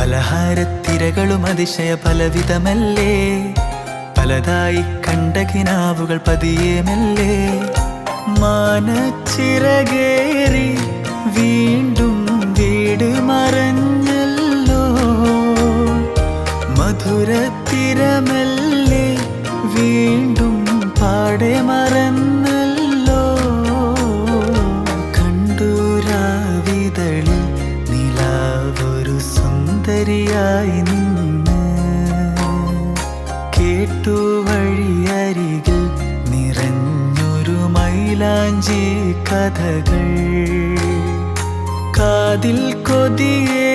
പലഹാരത്തിരകളും അതിശയ പലവിധമല്ലേ, പലതായി കണ്ട കിനാവുകൾ പതിയെ മെല്ലെ മാനച്ചിറകേറി വീണ്ടും വീട് മറഞ്ഞല്ലോ. മധുരത്തിരമല്ലേ വീണ്ടും പാടെ മറന്നല്ലോ. കണ്ടൂരാവിതളിൽ നിലാവൊരു സുന്ദരിയായി നിന്ന്, കേട്ടു വഴിയരികിൽ നിറഞ്ഞൊരു മൈലാഞ്ചി കഥകൾ. കാതിൽ കൊതിയേ